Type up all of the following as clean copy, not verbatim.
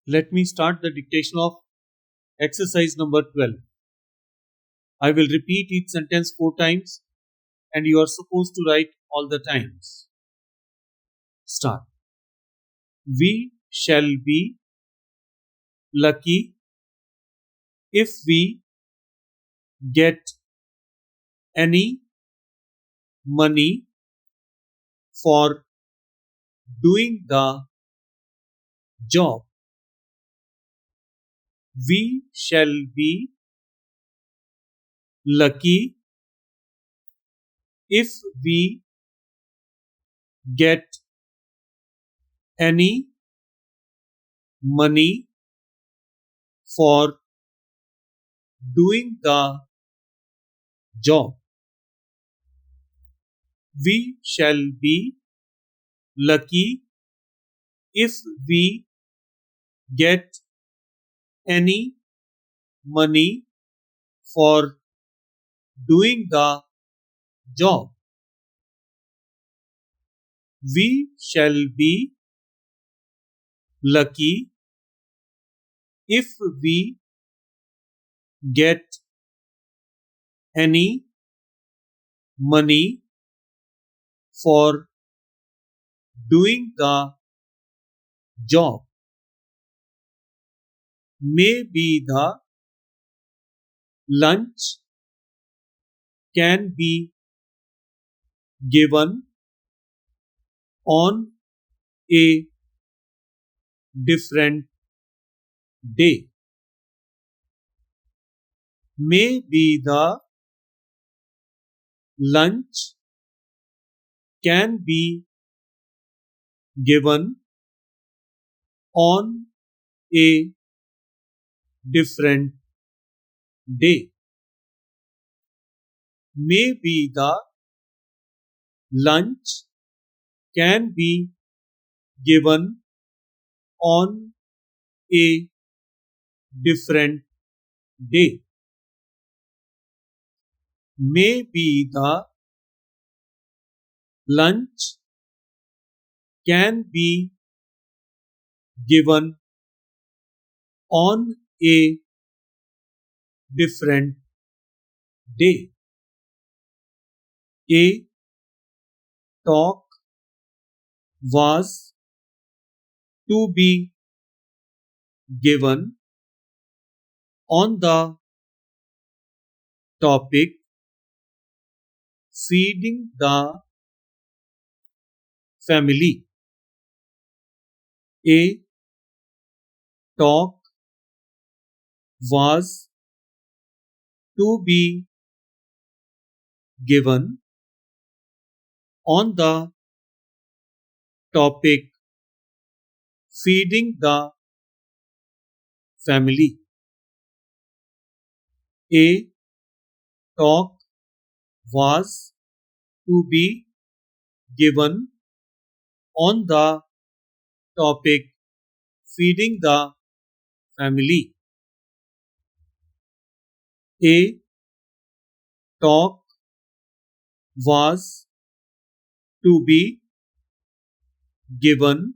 Let me start the dictation of exercise number 12. I will repeat each sentence 4 times and you are supposed to write all the times. Start. We shall be lucky if we get any money for doing the job. We shall be lucky if we get any money for doing the job. We shall be lucky if we get any money for doing the job. We shall be lucky if we get any money for doing the job. Maybe the lunch can be given on a different day. Maybe the lunch can be given on a different day. Maybe the lunch can be given on a different day. Maybe the lunch can be given on a different day. A talk was to be given on the topic feeding the family. A talk was to be given on the topic feeding the family. A talk was to be given on the topic feeding the family. A talk was to be given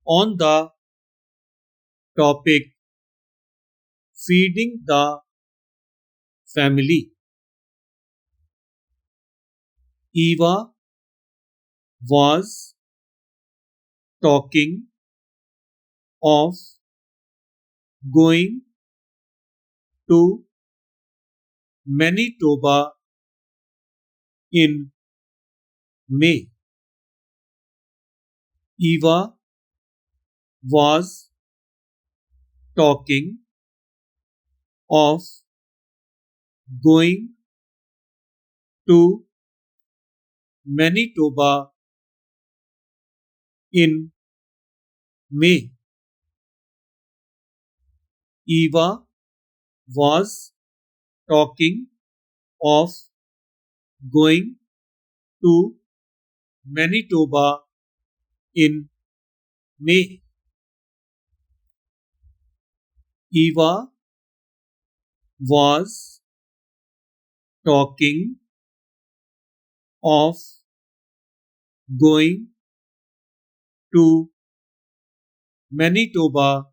on the topic feeding the family. Eva was talking of going to Manitoba in May. Eva was talking of going to Manitoba in May. Eva was talking of going to Manitoba in May. Eva was talking of going to Manitoba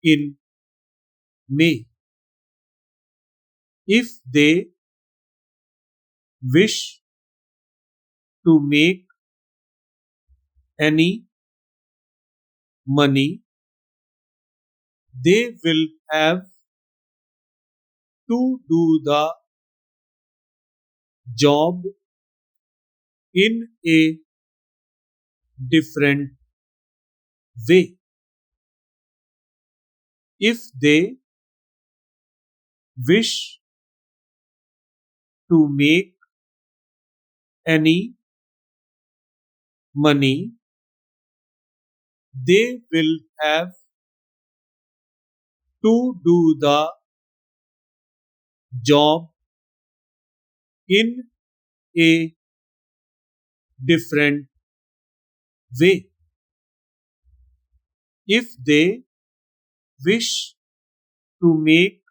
in May. If they wish to make any money, they will have to do the job in a different way. If they wish to make any money, they will have to do the job in a different way. If they wish to make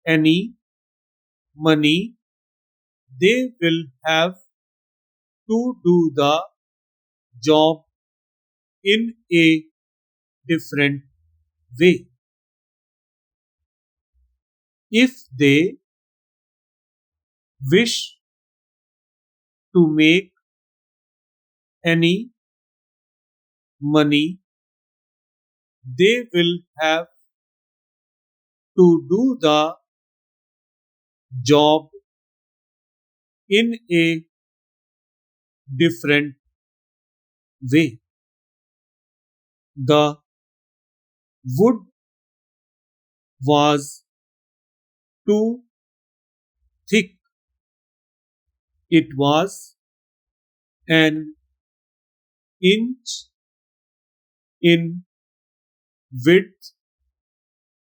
any money, they will have to do the job in a different way. If they wish to make any money, they will have to do the job in a different way. The wood was too thick. It was an inch in width,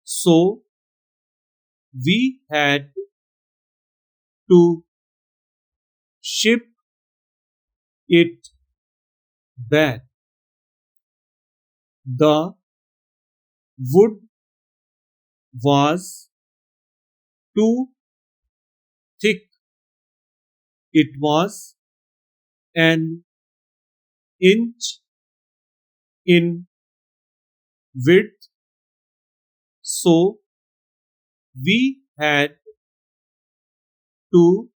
so we had to ship it back. The wood was too thick. It was an inch in width, so we had to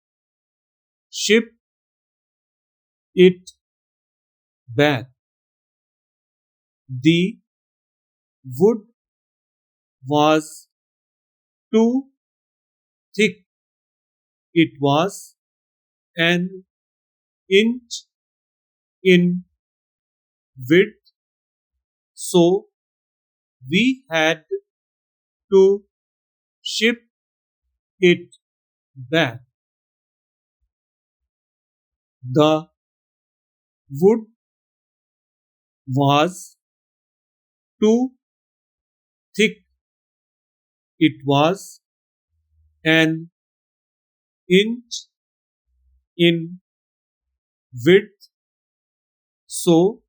ship it back. The wood was too thick. It was an inch in width, so we had to ship it back. The wood was too thick. It was an inch in width, so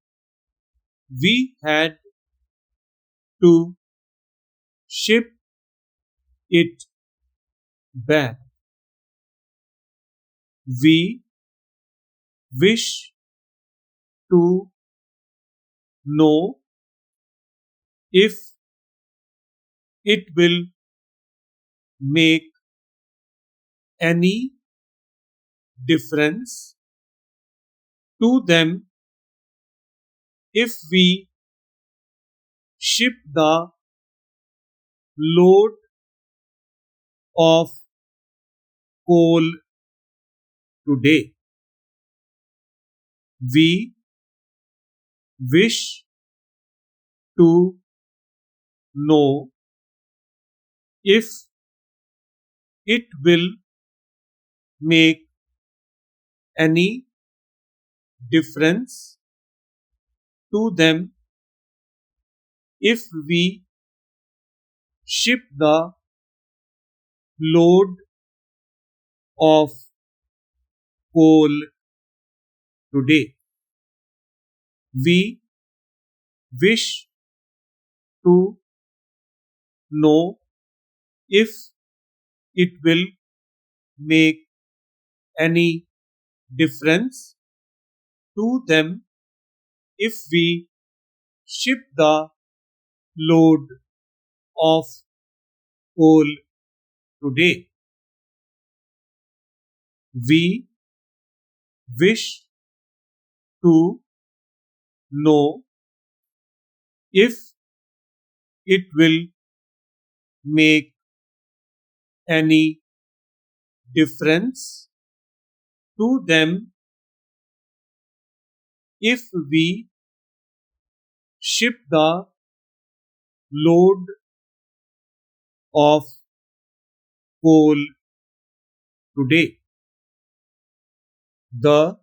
we had to ship it back. We wish to know if it will make any difference to them if we ship the load of coal today. We wish to know if it will make any difference to them if we ship the load of coal today. We wish to know if it will make any difference to them if we ship the load of coal today. We wish to know if it will make any difference to them if we ship the load of coal today. The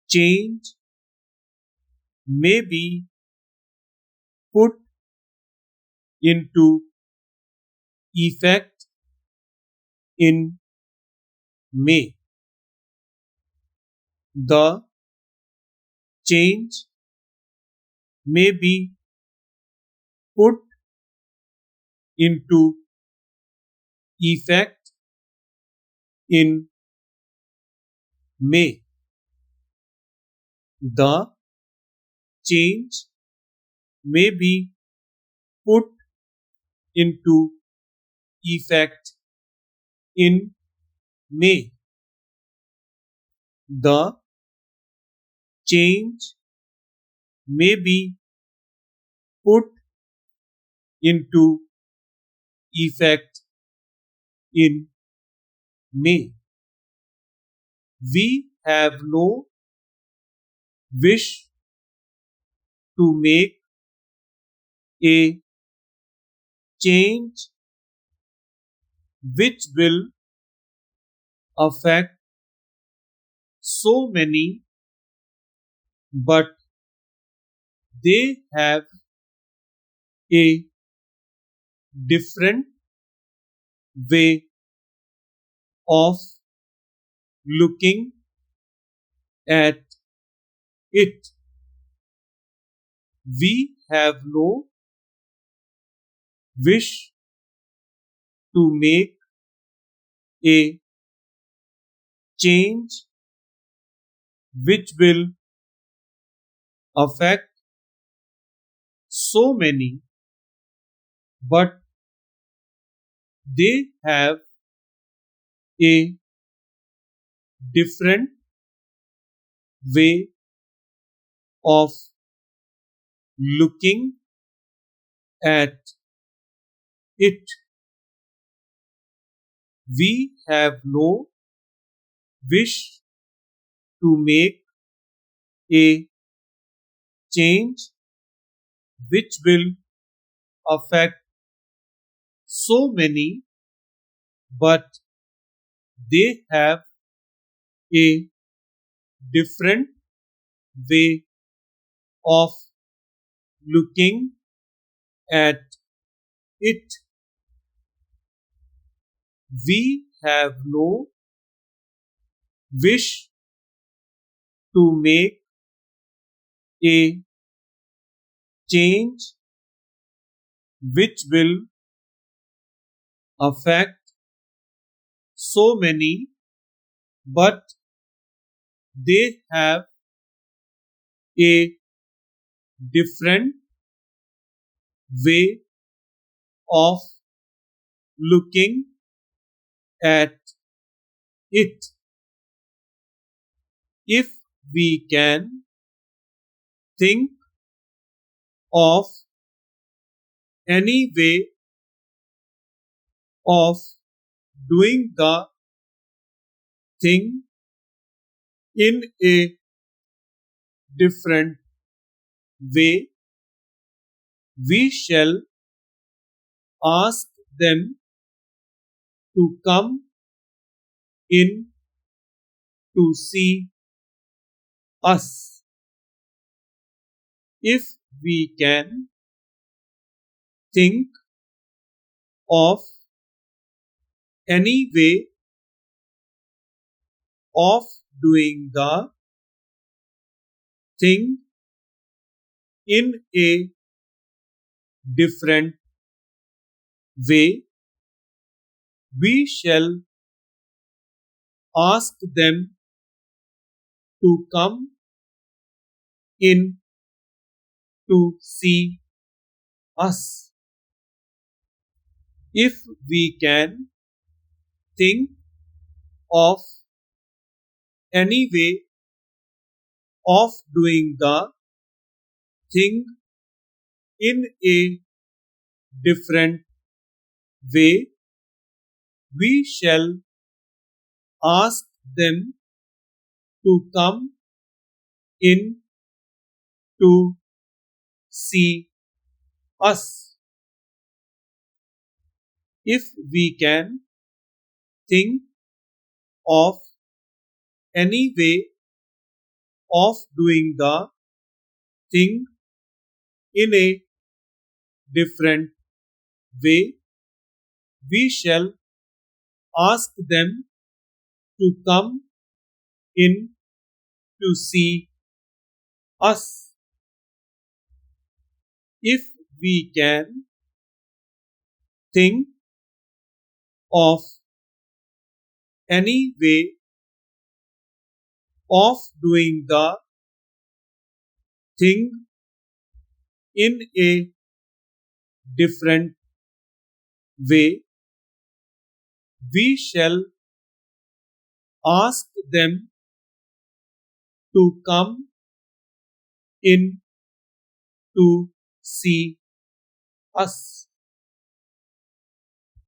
change may be put into effect in May. The change may be put into effect in May. The change may be put into effect in May. The change may be put into effect in May. We have no wish to make a change which will affect so many, but they have a different way of looking at it. We have no wish to make a change which will affect so many, but they have a different way of looking at it. We have no wish to make a change which will affect so many, but they have a different way of looking at it. We have no wish to make a change which will affect so many, but they have a different way of looking at it. If we can think of any way of doing the thing in a different way, we shall ask them to come in to see us. If we can think of any way of doing the thing in a different way, we shall ask them to come in to see us. If we can think of any way of doing the thing in a different way, we shall ask them to come in to see us. If we can think of any way of doing the thing in a different way, we shall ask them to come in to see us. If we can think of any way of doing the thing in a different way, we shall ask them to come in to see us.